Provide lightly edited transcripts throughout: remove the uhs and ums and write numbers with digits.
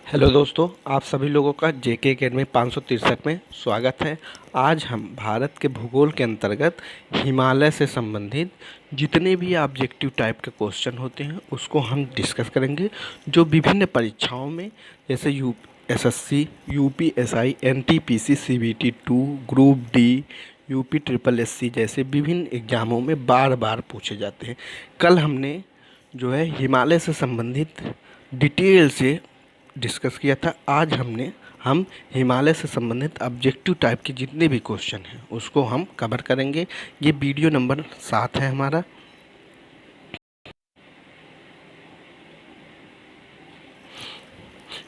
Hello दोस्तों, आप सभी लोगों का जेके अकेडमी 563 में स्वागत है। आज हम भारत के भूगोल के अंतर्गत हिमालय से संबंधित जितने भी ऑब्जेक्टिव टाइप के क्वेश्चन होते हैं उसको हम डिस्कस करेंगे, जो विभिन्न परीक्षाओं में जैसे SSC, UPSI, NTPC, CBT 2, group D, UP triple SC जैसे विभिन्न एग्जामों में बार बार पूछे जाते हैं। कल हमने जो है हिमालय से संबंधित डिटेल से डिस्कस किया था। आज हम हिमालय से संबंधित ऑब्जेक्टिव टाइप के जितने भी क्वेश्चन हैं उसको हम कवर करेंगे। ये वीडियो नंबर 7 है हमारा।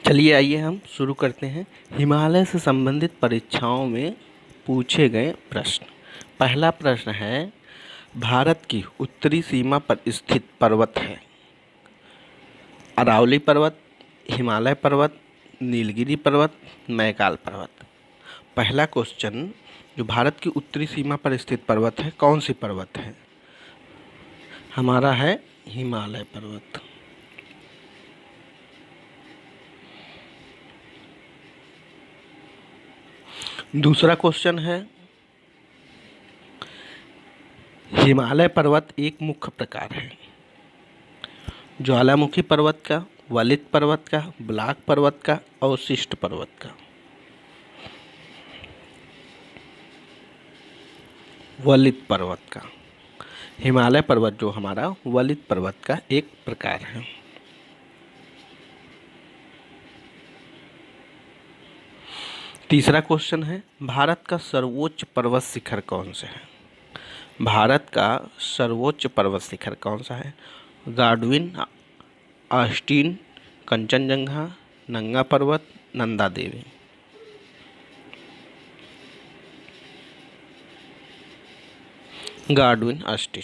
चलिए आइए हम शुरू करते हैं। हिमालय से संबंधित परीक्षाओं में पूछे गए प्रश्न। पहला प्रश्न है, भारत की उत्तरी सीमा पर स्थित पर्वत है अरावली पर्वत, हिमालय पर्वत, नीलगिरी पर्वत, मैकाल पर्वत। पहला क्वेश्चन, जो भारत की उत्तरी सीमा पर स्थित पर्वत है, कौन सी पर्वत है? हमारा है हिमालय पर्वत। दूसरा क्वेश्चन है, हिमालय पर्वत एक मुख्य प्रकार है ज्वालामुखी पर्वत का, वलित पर्वत का, ब्लॉक पर्वत का, अवशिष्ट पर्वत का। वलित पर्वत का। हिमालय पर्वत जो हमारा वलित पर्वत का एक प्रकार है। तीसरा क्वेश्चन है, भारत का सर्वोच्च पर्वत शिखर कौन सा है? भारत का सर्वोच्च पर्वत शिखर कौन सा है? गार्डविन, ऑस्टिन, कंचनजंगा, नंगा पर्वत, नंदा देवी। गार्डविन ऑस्टिन,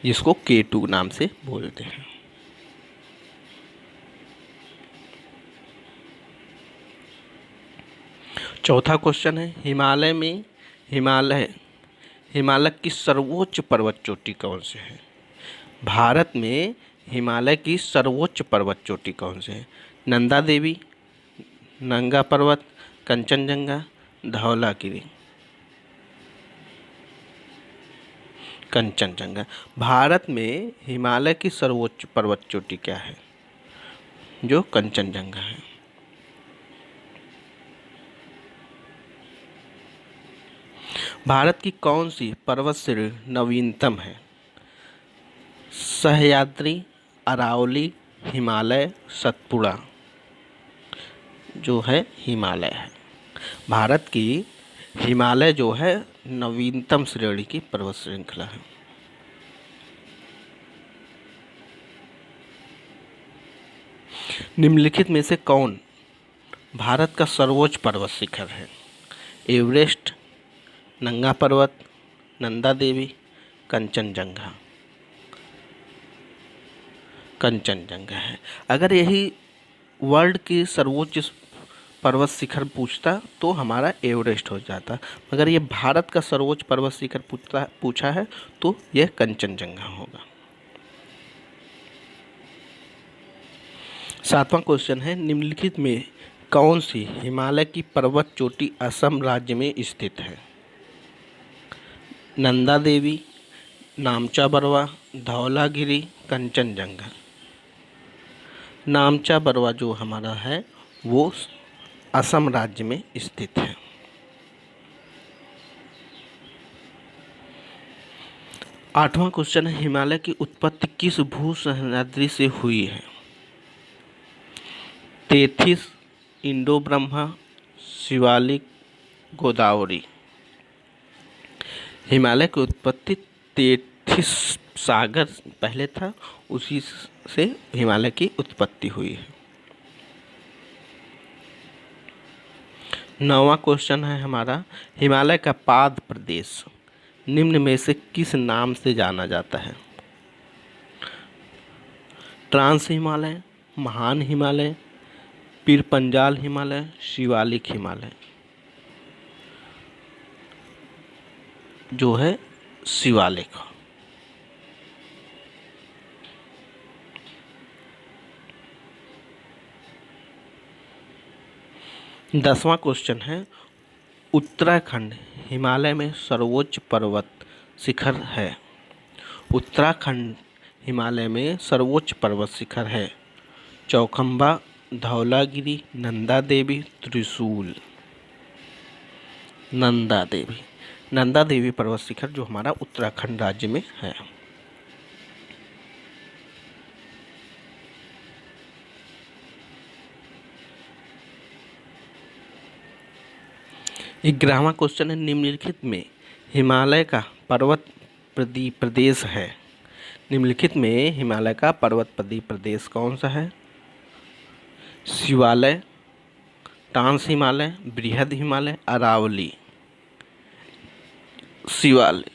जिसको K2 नाम से बोलते हैं। चौथा क्वेश्चन है, हिमालय की सर्वोच्च पर्वत चोटी कौन सी है? भारत में हिमालय की सर्वोच्च पर्वत चोटी कौन सी है? नंदा देवी, नंगा पर्वत, कंचनजंगा, धौलागिरी। कंचनजंगा। भारत में हिमालय की सर्वोच्च पर्वत चोटी क्या है? जो कंचनजंगा है। भारत की कौन सी पर्वत श्रेणी नवीनतम है? सह्याद्री, अरावली, हिमालय, सतपुड़ा। जो है हिमालय है। भारत की हिमालय जो है नवीनतम श्रेणी की पर्वत श्रृंखला है। निम्नलिखित में से कौन भारत का सर्वोच्च पर्वत शिखर है? एवरेस्ट, नंगा पर्वत, नंदा देवी, कंचनजंगा। कंचनजंगा है। अगर यही वर्ल्ड की सर्वोच्च पर्वत शिखर पूछता तो हमारा एवरेस्ट हो जाता, मगर ये भारत का सर्वोच्च पर्वत शिखर पूछा है तो यह कंचनजंगा होगा। सातवां क्वेश्चन है, निम्नलिखित में कौन सी हिमालय की पर्वत चोटी असम राज्य में स्थित है? नंदा देवी, नामचा बरवा, धौलागिरी, कंचनजंगा। नामचा बरवा जो हमारा है वो असम राज्य में स्थित है। आठवां क्वेश्चन है, हिमालय की उत्पत्ति किस भूसह्याद्री से हुई है? तेथिस, इंडो ब्रह्मा, शिवालिक, गोदावरी। हिमालय की उत्पत्ति तेथिस सागर पहले था, उसी से हिमालय की उत्पत्ति हुई है। नौवां क्वेश्चन है हमारा, हिमालय का पाद प्रदेश निम्न में से किस नाम से जाना जाता है? ट्रांस हिमालय, महान हिमालय, पीरपंजाल हिमालय, शिवालिक हिमालय। जो है शिवालिक। 10वां क्वेश्चन है, उत्तराखंड हिमालय में सर्वोच्च पर्वत शिखर है। उत्तराखंड हिमालय में सर्वोच्च पर्वत शिखर है। चौखंबा, धौलागिरी, नंदा देवी, त्रिशूल। नंदा देवी, नंदा देवी पर्वत शिखर जो हमारा उत्तराखंड राज्य में है। 11वां क्वेश्चन है, निम्नलिखित में हिमालय का पर्वत प्रदेश है। निम्नलिखित में हिमालय का पर्वत प्रदेश कौन सा है? शिवालय, ट्रांस हिमालय, बृहद हिमालय, अरावली। शिवालय।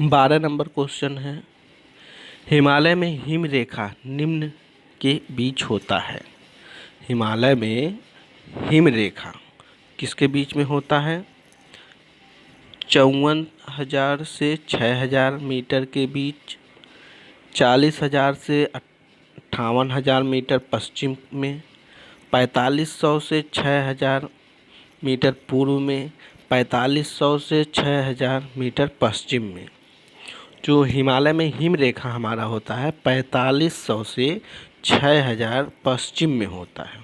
12 नंबर क्वेश्चन है, हिमालय में हिम रेखा निम्न के बीच होता है। हिमालय में हिम रेखा किसके बीच में होता है? 54,000 से 6,000 मीटर के बीच, 40,000 से 58,000 मीटर पश्चिम में, 4500 से 6,000 मीटर पूर्व में, 4500 से 6,000 मीटर पश्चिम में। जो हिमालय में हिम रेखा हमारा होता है 4500 से 6,000 पश्चिम में होता है।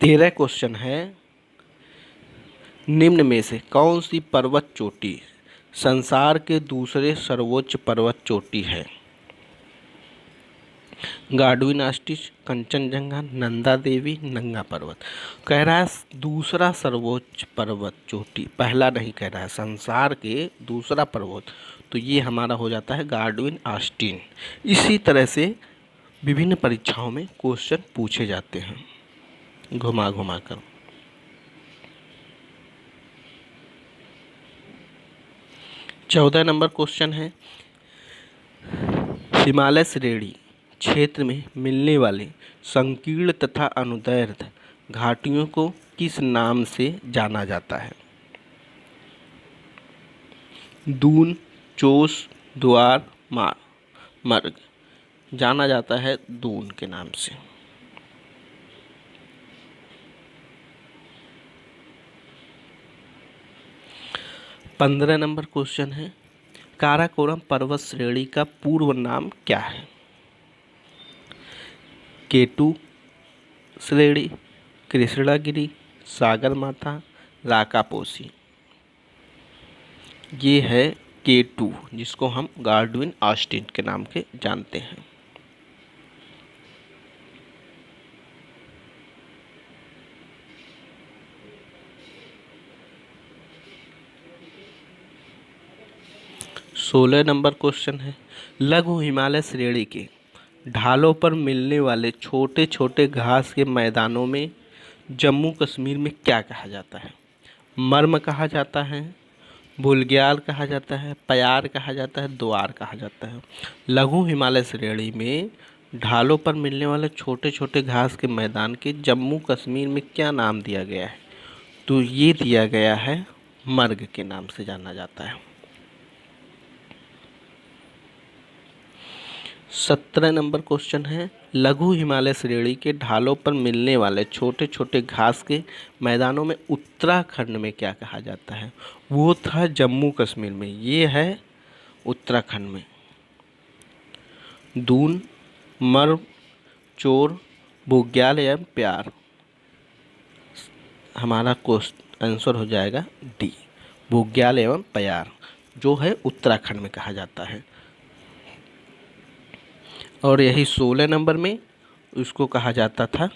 तेरह क्वेश्चन है, निम्न में से कौन सी पर्वत चोटी संसार के दूसरे सर्वोच्च पर्वत चोटी है? गार्डविन आस्टिच, कंचनजंगा, नंदा देवी, नंगा पर्वत। कह रहा है दूसरा सर्वोच्च पर्वत चोटी, पहला नहीं कह रहा है, संसार के दूसरा पर्वत, तो ये हमारा हो जाता है गार्डविन आस्टिन। इसी तरह से विभिन्न परीक्षाओं में क्वेश्चन पूछे जाते हैं घुमा घुमा कर। चौदह नंबर क्वेश्चन है, हिमालय श्रेणी क्षेत्र में मिलने वाले संकीर्ण तथा अनुदैर्ध्य घाटियों को किस नाम से जाना जाता है? दून, चोस, द्वार, मर्ग। जाना जाता है दून के नाम से। पंद्रह नंबर क्वेश्चन है, काराकोरम पर्वत श्रेणी का पूर्व नाम क्या है? केटू श्रेणी, कृष्णागिरी, सागरमाथा, राकापोसी। ये है केटू, जिसको हम गार्डविन आस्टिन के नाम के जानते हैं। सोलह नंबर क्वेश्चन है, लघु हिमालय श्रेणी के ढालों पर मिलने वाले छोटे छोटे घास के मैदानों में जम्मू कश्मीर में क्या कहा जाता है? मर्म कहा जाता है, बुलग्याल कहा जाता है, प्यार कहा जाता है, द्वार कहा जाता है। लघु हिमालय श्रेणी में ढालों पर मिलने वाले छोटे छोटे घास के मैदान के जम्मू कश्मीर में क्या नाम दिया गया है? तो ये दिया गया है मर्ग के नाम से जाना जाता है। 17 नंबर क्वेश्चन है, लघु हिमालय श्रेणी के ढालों पर मिलने वाले छोटे छोटे घास के मैदानों में उत्तराखंड में क्या कहा जाता है? वो था जम्मू कश्मीर में, ये है उत्तराखंड में। दून, मर्व, चोर, बुग्याल एवं प्यार। हमारा आंसर हो जाएगा डी, बुग्याल एवं प्यार, जो है उत्तराखंड में कहा जाता है। और यही 16 नंबर में उसको कहा जाता था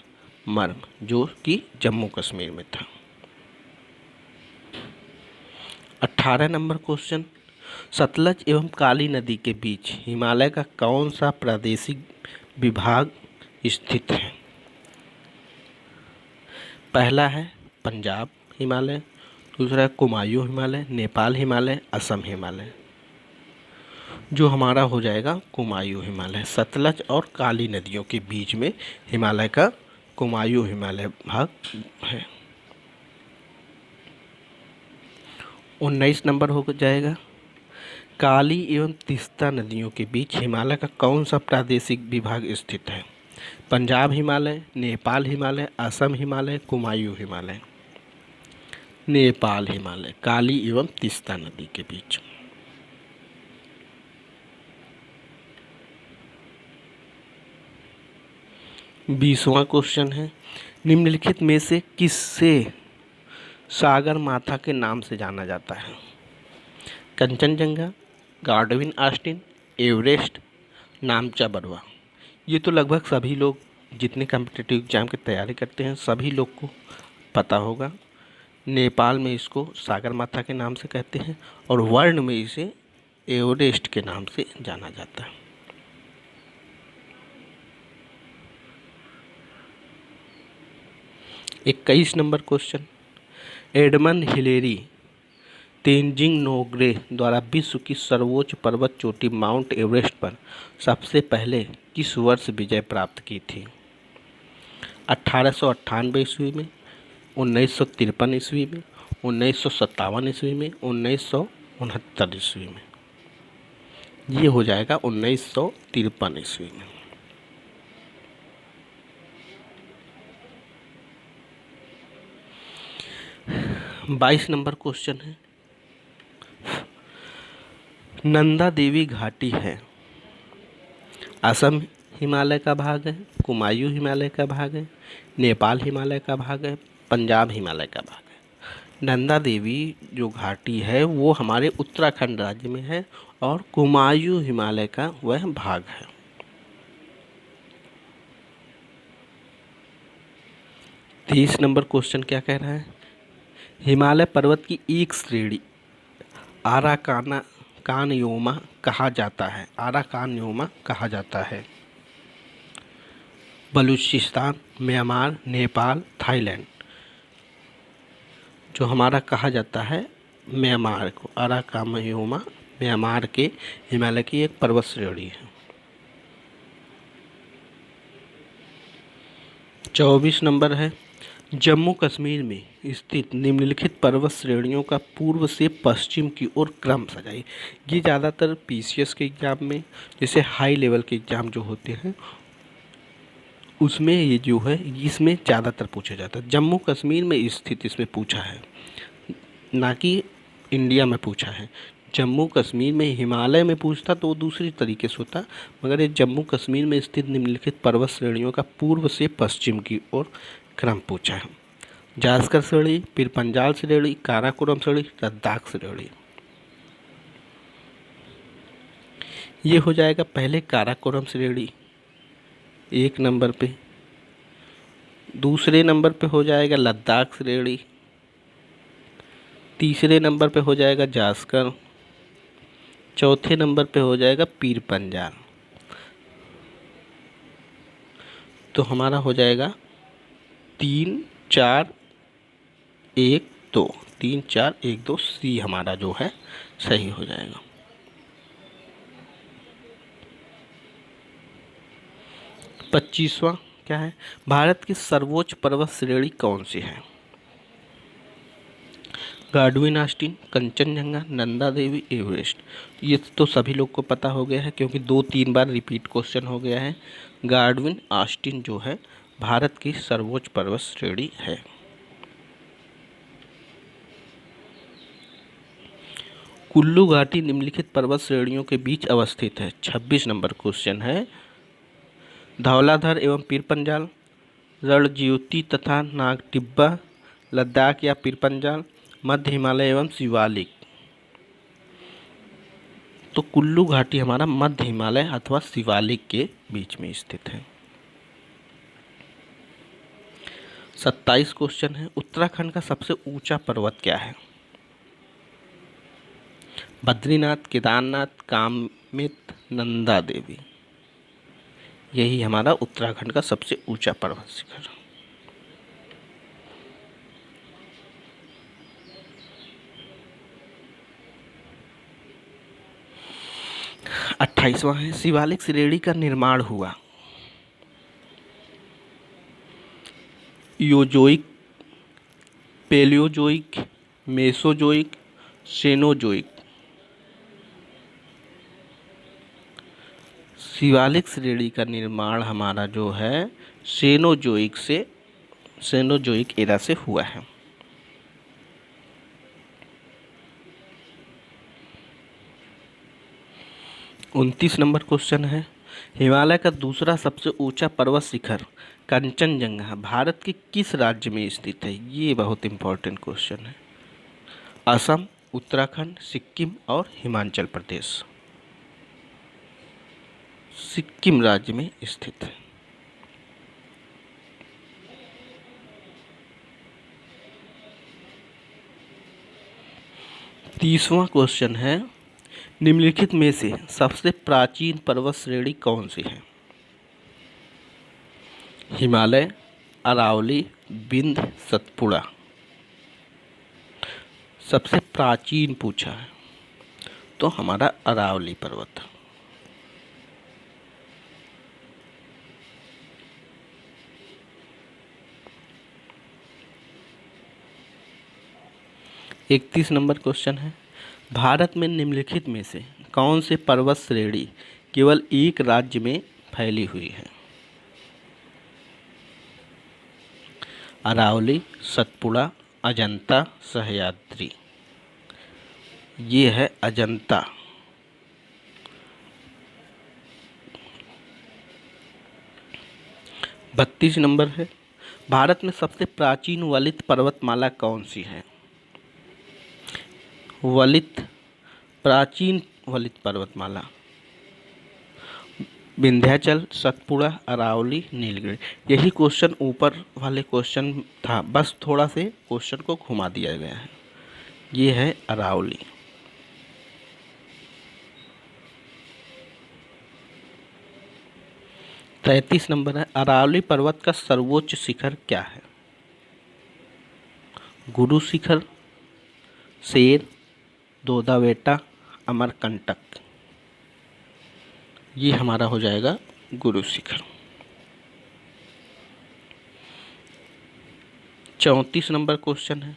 मर्म, जो कि जम्मू कश्मीर में था। 18 नंबर क्वेश्चन, सतलज एवं काली नदी के बीच हिमालय का कौन सा प्रादेशिक विभाग स्थित है? पहला है पंजाब हिमालय, दूसरा है कुमायूं हिमालय, नेपाल हिमालय, असम हिमालय। जो हमारा हो जाएगा कुमायूं हिमालय। सतलज और काली नदियों के बीच में हिमालय का कुमायूं हिमालय भाग है। 19 नंबर हो जाएगा, काली एवं तीस्ता नदियों के बीच हिमालय का कौन सा प्रादेशिक विभाग स्थित है? पंजाब हिमालय, नेपाल हिमालय, असम हिमालय, कुमायूं हिमालय। नेपाल हिमालय, काली एवं तीस्ता नदी के बीच। 20वां क्वेश्चन है, निम्नलिखित में से किससे सागर माथा के नाम से जाना जाता है? Kanchenjunga, Godwin Austin, Everest, नामचा Barua. ये तो लगभग सभी लोग जितने कॉम्पिटिटिव एग्जाम की तैयारी करते हैं सभी लोग को पता होगा। नेपाल में इसको सागर माथा के नाम से कहते हैं और वर्ल्ड में इसे एवरेस्ट के नाम से जाना जाता है। इक्कीस number question, Edmund Hillary Tenzing Norgay द्वारा विश्व की सर्वोच्च पर्वत चोटी माउंट एवरेस्ट पर सबसे पहले किस वर्ष विजय प्राप्त की थी? 1898 ईस्वी में, 1953 ईस्वी में, 1957 ईस्वी में, 1969 ईस्वी में। ये हो जाएगा 1953 ईस्वी में। बाईस नंबर क्वेश्चन है, नंदा देवी घाटी है असम हिमालय का भाग है, कुमायूं हिमालय का भाग है, नेपाल हिमालय का भाग है, पंजाब हिमालय का भाग है। नंदा देवी जो घाटी है वो हमारे उत्तराखंड राज्य में है और कुमायूं हिमालय का वह भाग है। तीस नंबर क्वेश्चन क्या कह रहा है, हिमालय पर्वत की एक श्रेणी आराकानयोमा कहा जाता है। आराकानयोमा कहा जाता है। Balochistan, Myanmar, Nepal, Thailand. जो हमारा कहा जाता है म्यांमार को, आराकानयोमा म्यांमार के हिमालय की एक पर्वत श्रेणी है। 24 नंबर है, जम्मू कश्मीर में स्थित निम्नलिखित पर्वत श्रेणियों का पूर्व से पश्चिम की ओर क्रम सजाइए। ये ज़्यादातर पीसीएस के एग्ज़ाम में, जैसे हाई लेवल के एग्ज़ाम जो होते हैं उसमें ये जो है इसमें ज़्यादातर पूछा जाता है। जम्मू कश्मीर में स्थित इसमें पूछा है, ना कि इंडिया में पूछा है। जम्मू कश्मीर में हिमालय में पूछता तो वो दूसरी तरीके से होता, मगर ये जम्मू कश्मीर में स्थित निम्नलिखित पर्वत श्रेणियों का पूर्व से पश्चिम की ओर क्रम पूछा है। जास्कर श्रेणी, फिर पंजाल श्रेणी, काराकोरम श्रेणी, लद्दाख श्रेणी। ये हो जाएगा पहले काराकोरम श्रेणी 1 नंबर पे, दूसरे नंबर पे हो जाएगा लद्दाख श्रेणी, तीसरे नंबर पे हो जाएगा जास्कर, चौथे नंबर पे हो जाएगा पीर पंजाल। तो हमारा हो जाएगा 3 4 1 2, 3 4 1 2 सी हमारा जो है सही हो जाएगा। 25वां क्या है, भारत की सर्वोच्च पर्वत श्रेणी कौन सी है? Godwin Austin, Kanchenjunga, Nanda Devi, Everest. ये तो सभी लोग को पता हो गया है क्योंकि 2-3 बार रिपीट क्वेश्चन हो गया है। गार्डविन ऑस्टिन जो है भारत की सर्वोच्च पर्वत श्रेणी है। कुल्लू घाटी निम्नलिखित पर्वत श्रेणियों के बीच अवस्थित है। 26 नंबर क्वेश्चन है, धौलाधर एवं पीर पंजाल, रणज्योति तथा नागटिब्बा, लद्दाख या पीर पंजाल, मध्य हिमालय एवं शिवालिक। तो कुल्लू घाटी हमारा मध्य हिमालय अथवा शिवालिक के बीच में स्थित है। 27 क्वेश्चन है, उत्तराखंड का सबसे ऊंचा पर्वत क्या है? बद्रीनाथ, केदारनाथ, कामेत, नंदा देवी। यही हमारा उत्तराखंड का सबसे ऊंचा पर्वत शिखर। 28वां है, शिवालिक श्रेणी का निर्माण हुआ योजोइक, पेलियोजोइक, मेसोजोइक, सेनोजोइक। शिवालिक श्रेणी का निर्माण हमारा जो है सेनोजोइक एरा से हुआ है। उनतीस नंबर क्वेश्चन है, हिमालय का दूसरा सबसे ऊंचा पर्वत शिखर कंचनजंगा भारत के किस राज्य में स्थित है? ये बहुत इंपॉर्टेंट क्वेश्चन है। असम, उत्तराखंड, सिक्किम और हिमाचल प्रदेश। सिक्किम राज्य में स्थित है। तीसवां क्वेश्चन है, निम्नलिखित में से सबसे प्राचीन पर्वत श्रेणी कौन सी है? हिमालय, अरावली, विंध्य, सतपुड़ा। सबसे प्राचीन पूछा है तो हमारा अरावली पर्वत। इकतीस नंबर क्वेश्चन है, भारत में निम्नलिखित में से कौन से पर्वत श्रेणी केवल एक राज्य में फैली हुई है? अरावली, सतपुड़ा, अजंता, सह्याद्री। ये है अजंता। बत्तीस नंबर है, भारत में सबसे प्राचीन वलित पर्वतमाला कौन सी है? प्राचीन वलित पर्वतमाला विंध्याचल, सतपुड़ा, अरावली, नीलगिरी। यही क्वेश्चन ऊपर वाले क्वेश्चन था, बस थोड़ा से क्वेश्चन को घुमा दिया गया है। ये है अरावली। तैंतीस नंबर है, अरावली पर्वत का सर्वोच्च शिखर क्या है? गुरु शिखर, शेर, दोदाबेटा, अमरकंटक। ये हमारा हो जाएगा गुरु शिखर। 34 नंबर क्वेश्चन है,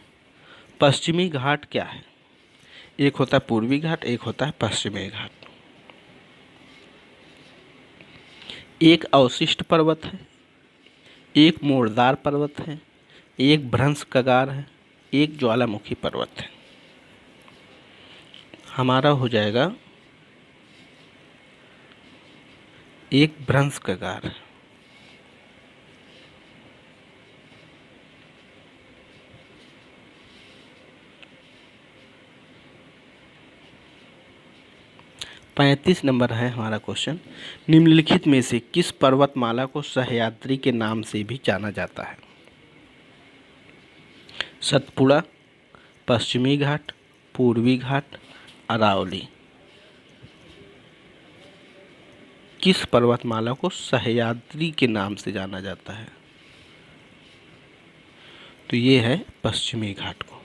पश्चिमी घाट क्या है? एक होता है पूर्वी घाट, एक होता है पश्चिमी घाट। एक अवशिष्ट पर्वत है, एक मोड़दार पर्वत है, एक भ्रंश कगार है, एक ज्वालामुखी पर्वत है। हमारा हो जाएगा एक भ्रंश कगार। पैंतीस नंबर है हमारा क्वेश्चन, निम्नलिखित में से किस पर्वतमाला को सह्याद्री के नाम से भी जाना जाता है? सतपुड़ा, पश्चिमी घाट, पूर्वी घाट, अरावली। किस पर्वतमाला को सह्याद्री के नाम से जाना जाता है? तो ये है पश्चिमी घाट को।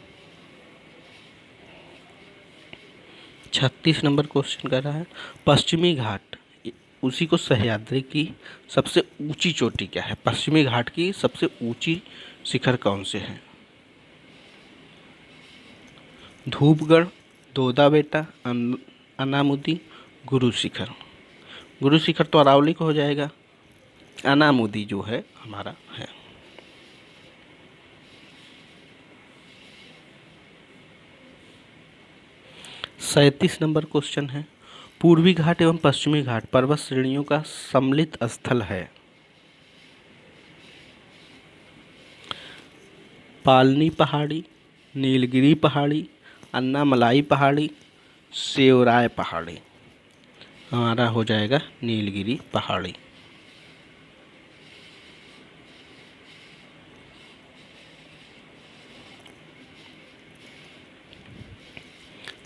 36 नंबर क्वेश्चन कर रहा है, पश्चिमी घाट उसी को सह्याद्री की सबसे ऊंची चोटी क्या है? पश्चिमी घाट की सबसे ऊंची शिखर कौन से हैं? धूपगढ़, दोदाबेटा, अनामुदी, गुरु शिखर। गुरु शिखर तो अरावली को हो जाएगा, अनामुदी जो है हमारा है। सैंतीस नंबर क्वेश्चन है, पूर्वी घाट एवं पश्चिमी घाट पर्वत श्रेणियों का सम्मिलित स्थल है। पालनी पहाड़ी, नीलगिरी पहाड़ी, अन्नामलाई पहाड़ी, सेवराय पहाड़ी। हमारा हो जाएगा नीलगिरी पहाड़ी।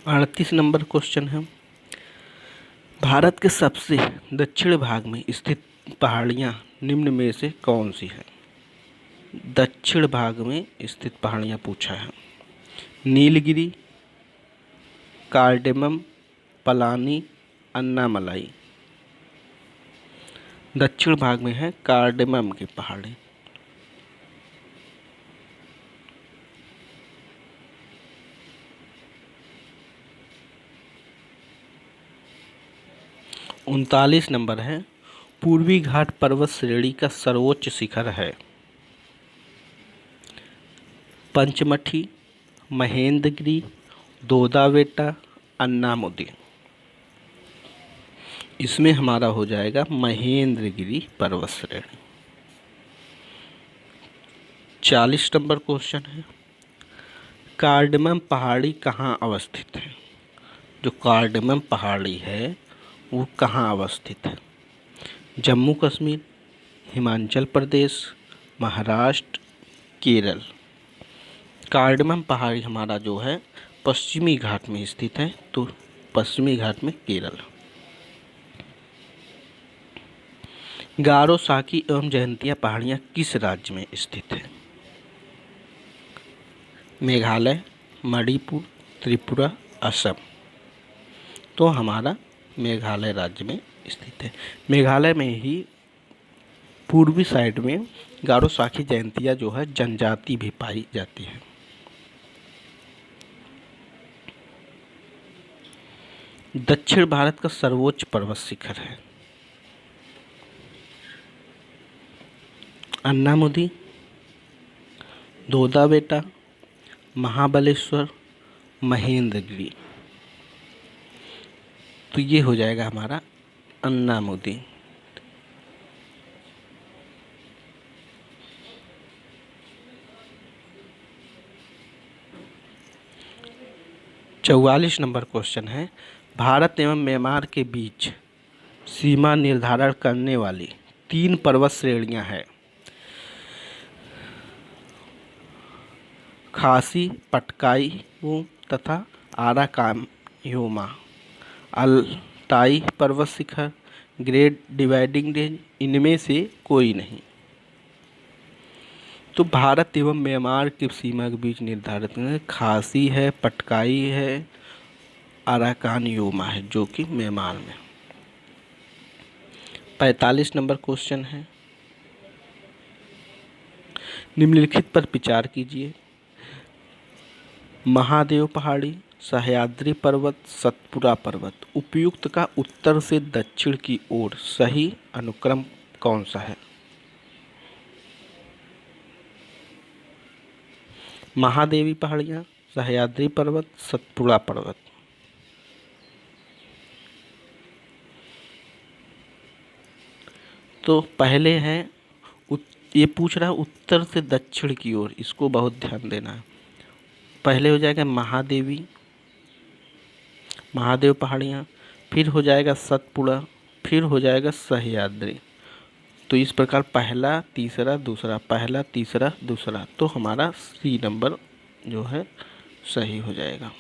38 नंबर क्वेश्चन है, भारत के सबसे दक्षिण भाग में स्थित पहाड़ियाँ निम्न में से कौन सी है? दक्षिण भाग में स्थित पहाड़ियाँ पूछा है। नीलगिरी, कार्डेमम, पलानी, अन्नामलाई। दक्षिण भाग में है कार्डेमम की पहाड़ी। 39 नंबर है, पूर्वी घाट पर्वत श्रेणी का सर्वोच्च शिखर है? पंचमठी, महेंद्रगिरी, दोदाबेटा, अन्नामुदी। इसमें हमारा हो जाएगा महेंद्रगिरी पर्वत श्रेणी। 40 नंबर क्वेश्चन है, कार्डमम पहाड़ी कहाँ अवस्थित है? जो कार्डमम पहाड़ी है वो कहाँ अवस्थित है? जम्मू कश्मीर, हिमाचल प्रदेश, महाराष्ट्र, केरल। कार्डमम पहाड़ी हमारा जो है पश्चिमी घाट में स्थित है, तो पश्चिमी घाट में केरल। गारो, साकी एवं जयंतिया पहाड़ियाँ किस राज्य में स्थित है? मेघालय, मणिपुर, त्रिपुरा, असम। तो हमारा मेघालय राज्य में स्थित है। मेघालय में ही पूर्वी साइड में गारो, साकी, जयंतिया जो है जनजाति भी पाई जाती है। दक्षिण भारत का सर्वोच्च पर्वत शिखर है? अन्नामुदी, दोदाबेटा, महाबलेश्वर, महेंद्रगिरी। तो ये हो जाएगा हमारा अन्नामुदी। चौवालीस नंबर क्वेश्चन है, भारत एवं म्यांमार के बीच सीमा निर्धारण करने वाली 3 पर्वत श्रेणियां हैं? खासी, पटकाई तथा आराकानयुमा। अल्ताई पर्वत शिखर, ग्रेट डिवाइडिंग रेंज, इनमें से कोई नहीं। तो भारत एवं म्यांमार की सीमा के बीच निर्धारित खासी है, पटकाई है, आराकानयुमा है, जो कि म्यांमार में। 45 नंबर क्वेश्चन है, निम्नलिखित पर विचार कीजिए। महादेव पहाड़ी, सह्याद्री पर्वत, सतपुड़ा पर्वत, उपयुक्त का उत्तर से दक्षिण की ओर सही अनुक्रम कौन सा है? महादेवी पहाड़ियाँ, सह्याद्री पर्वत, सतपुड़ा पर्वत। तो पहले है ये पूछ रहा है उत्तर से दक्षिण की ओर, इसको बहुत ध्यान देना है। पहले हो जाएगा महादेव पहाड़ियाँ, फिर हो जाएगा सतपुड़ा, फिर हो जाएगा सह्याद्री। तो इस प्रकार पहला तीसरा दूसरा, पहला तीसरा दूसरा, तो हमारा सी नंबर जो है सही हो जाएगा।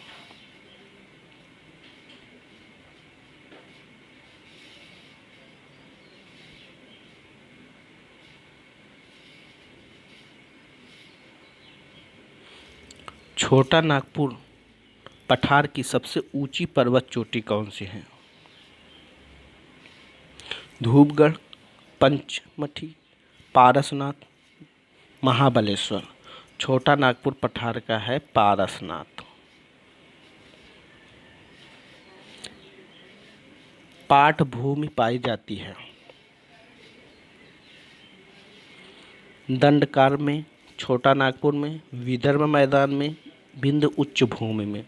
छोटा नागपुर पठार की सबसे ऊंची पर्वत चोटी कौन सी है? धूपगढ़, पंचमठी, पारसनाथ, महाबलेश्वर। छोटा नागपुर पठार का है पारसनाथ। पाठ भूमि पाई जाती है दंडकार में, छोटा नागपुर में, विदर्भ मैदान में, विंध्य उच्च भूमि में।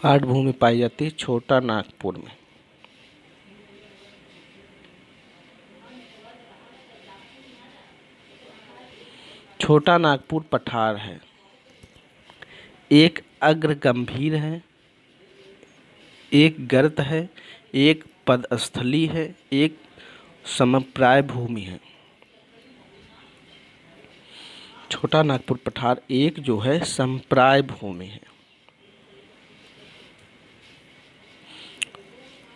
पाठ भूमि पाई जाती है छोटा नागपुर में। छोटा नागपुर पठार है, एक अग्र गंभीर है, एक गर्त है, एक पदस्थली है, एक समप्राय भूमि है। छोटा नागपुर पठार एक जो है समप्राय भूमि है।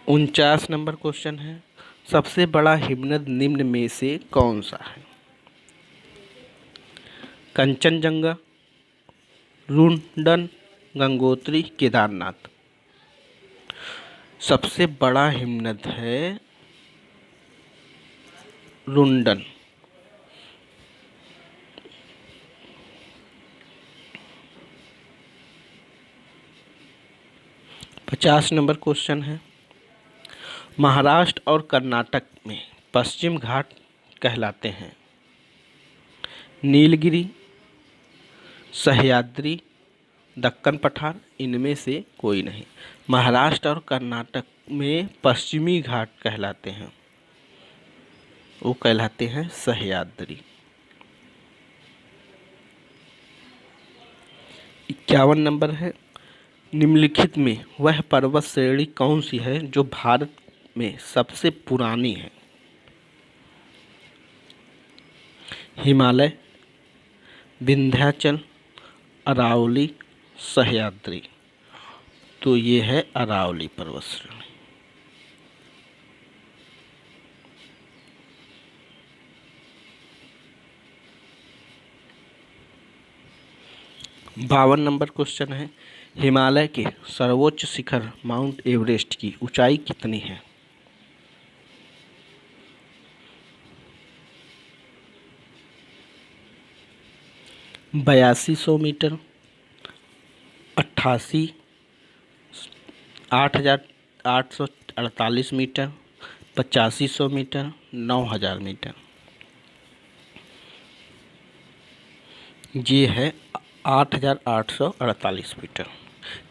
49 नंबर क्वेश्चन है, सबसे बड़ा हिमनद निम्न में से कौन सा है? कंचनजंगा, रुंडन, गंगोत्री, केदारनाथ। सबसे बड़ा हिमनद है रुंडन। 50 नंबर क्वेश्चन है, महाराष्ट्र और कर्नाटक में पश्चिम घाट कहलाते हैं नीलगिरी, सह्याद्री, दक्कन पठार, इनमें से कोई नहीं। महाराष्ट्र और कर्नाटक में पश्चिमी घाट कहलाते हैं, वो कहलाते हैं सह्याद्री। 51 नंबर है, निम्नलिखित में वह पर्वत श्रेणी कौन सी है जो भारत में सबसे पुरानी है? हिमालय, विंध्याचल, अरावली, सह्याद्री। तो ये है अरावली पर्वत श्रेणी। 52 नंबर क्वेश्चन है, हिमालय के सर्वोच्च शिखर माउंट एवरेस्ट की ऊंचाई कितनी है? बयासी 100 मीटर, 88, 8,848 मीटर, 8500 मीटर, 9000 मीटर। ये है 8,848 मीटर।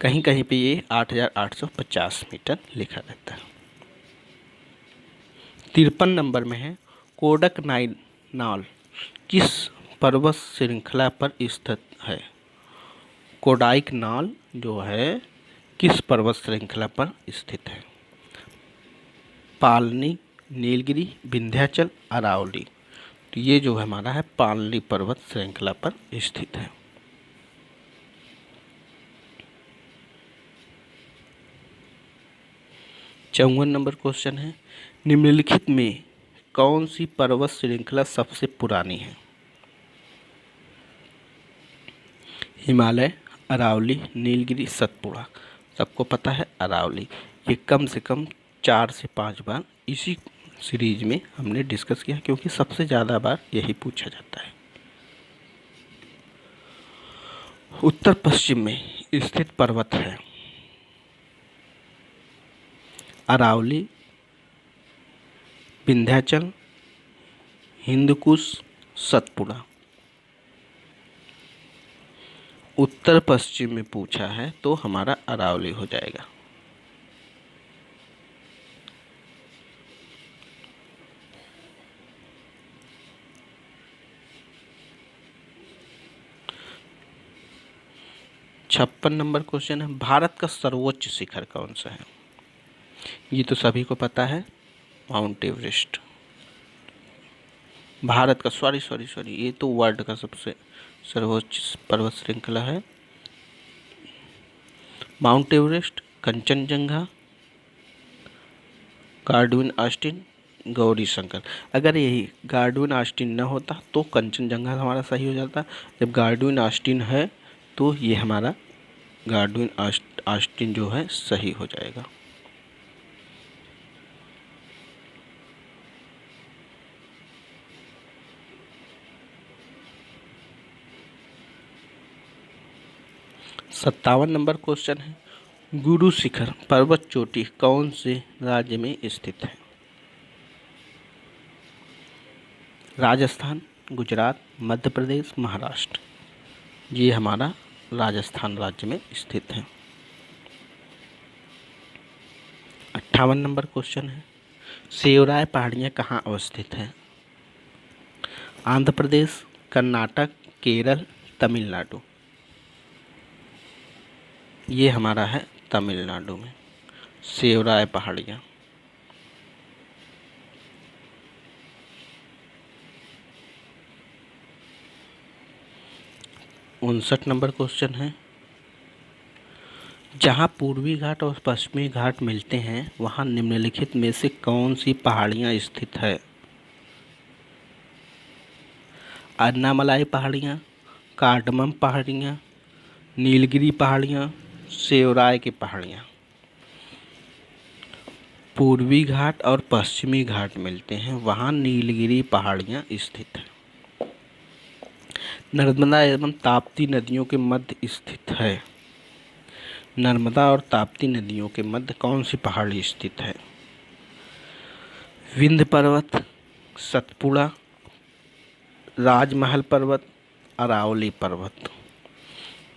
कहीं कहीं पे ये 8,850 मीटर लिखा रहता है। 53 नंबर में है, कोडक नाल किस पर्वत श्रृंखला पर स्थित है? कोडाइकनाल जो है किस पर्वत श्रृंखला पर स्थित है? पालनी, नीलगिरी, विंध्याचल, अरावली। तो ये जो हमारा है पालनी पर्वत श्रृंखला पर स्थित है। चौवन नंबर क्वेश्चन है, निम्नलिखित में कौन सी पर्वत श्रृंखला सबसे पुरानी है? हिमालय, अरावली, नीलगिरी, सतपुड़ा। सबको पता है अरावली। ये कम से कम 4 से 5 बार इसी सीरीज में हमने डिस्कस किया, क्योंकि सबसे ज़्यादा बार यही पूछा जाता है। उत्तर पश्चिम में स्थित पर्वत है अरावली, विंध्याचल, हिंदकुश, सतपुड़ा। उत्तर पश्चिम में पूछा है तो हमारा अरावली हो जाएगा। छप्पन नंबर क्वेश्चन है, भारत का सर्वोच्च शिखर कौन सा है? ये तो सभी को पता है, माउंट एवरेस्ट। भारत का सॉरी ये तो वर्ल्ड का सबसे सर्वोच्च पर्वत श्रृंखला है। Mount Everest, Kanchenjunga, Godwin Austin, Gauri Shankar. अगर यही गार्डविन ऑस्टिन न होता तो कंचनजंगा हमारा सही हो जाता। जब गार्डविन ऑस्टिन है तो ये हमारा गार्डविन ऑस्टिन जो है सही हो जाएगा। सत्तावन नंबर क्वेश्चन है, गुरु शिखर पर्वत चोटी कौन से राज्य में स्थित है? राजस्थान, गुजरात, मध्य प्रदेश, महाराष्ट्र। ये हमारा राजस्थान राज्य में स्थित है। 58 नंबर क्वेश्चन है, सेवराय पहाड़ियाँ कहाँ अवस्थित है? आंध्र प्रदेश, कर्नाटक, केरल, तमिलनाडु। ये हमारा है तमिलनाडु में सेवराय पहाड़ियाँ। 59 नंबर क्वेश्चन है, जहाँ पूर्वी घाट और पश्चिमी घाट मिलते हैं वहाँ निम्नलिखित में से कौन सी पहाड़ियाँ स्थित है? अन्नामलाई पहाड़ियाँ, कार्डमम पहाड़ियाँ, नीलगिरी पहाड़ियाँ, सेवराय की पहाड़ियाँ। पूर्वी घाट और पश्चिमी घाट मिलते हैं वहाँ नीलगिरी पहाड़ियाँ स्थित हैं। नर्मदा एवं ताप्ती नदियों के मध्य स्थित है। नर्मदा और ताप्ती नदियों के मध्य कौन सी पहाड़ी स्थित है? विंध्य पर्वत, सतपुड़ा, राजमहल पर्वत, अरावली पर्वत।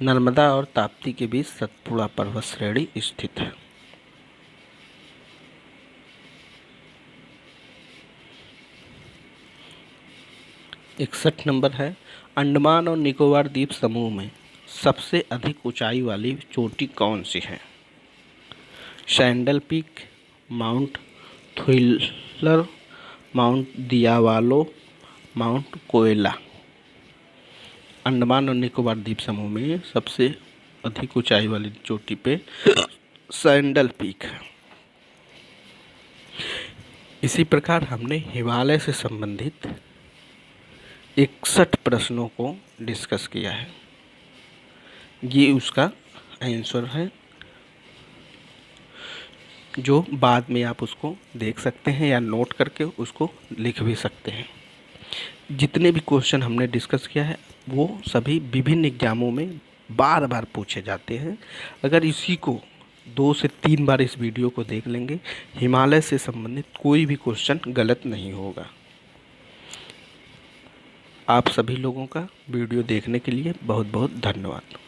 नर्मदा और ताप्ती के बीच सतपुड़ा पर्वत श्रेणी स्थित है। इकसठ नंबर है, अंडमान और निकोबार द्वीप समूह में सबसे अधिक ऊंचाई वाली चोटी कौन सी है? Saddle peak, Mount Thuillier, Mount Diavolo, Mount कोयला। अंडमान और निकोबार द्वीप समूह में सबसे अधिक ऊंचाई वाली चोटी पे सैंडल पीक है। इसी प्रकार हमने हिमालय से संबंधित 61 प्रश्नों को डिस्कस किया है। ये उसका आंसर है, जो बाद में आप उसको देख सकते हैं या नोट करके उसको लिख भी सकते हैं। जितने भी क्वेश्चन हमने डिस्कस किया है वो सभी विभिन्न एग्जामों में बार बार पूछे जाते हैं। अगर इसी को 2 से 3 बार इस वीडियो को देख लेंगे, हिमालय से संबंधित कोई भी क्वेश्चन गलत नहीं होगा। आप सभी लोगों का वीडियो देखने के लिए बहुत बहुत धन्यवाद।